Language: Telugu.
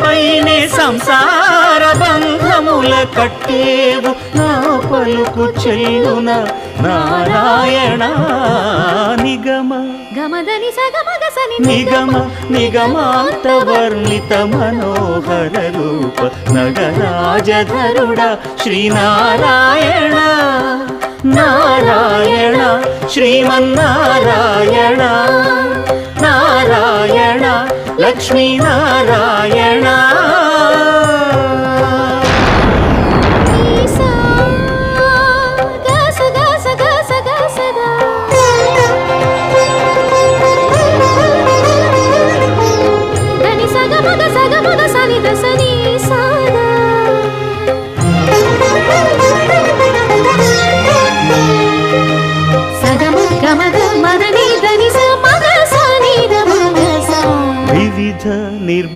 పైనే సంసార బంధముల కట్టేవు నా పలుకు చెల్లున నారాయణ నిగమ గమదని సగమగసని నిగమ నిగమాంత వర్ణిత మనోహర రూప నగరాజధరుడ శ్రీనారాయణ నారాయణ శ్రీమన్నారాయణ నారాయణ లక్ష్మీనారాయణ సగమగ సని దసని సాదా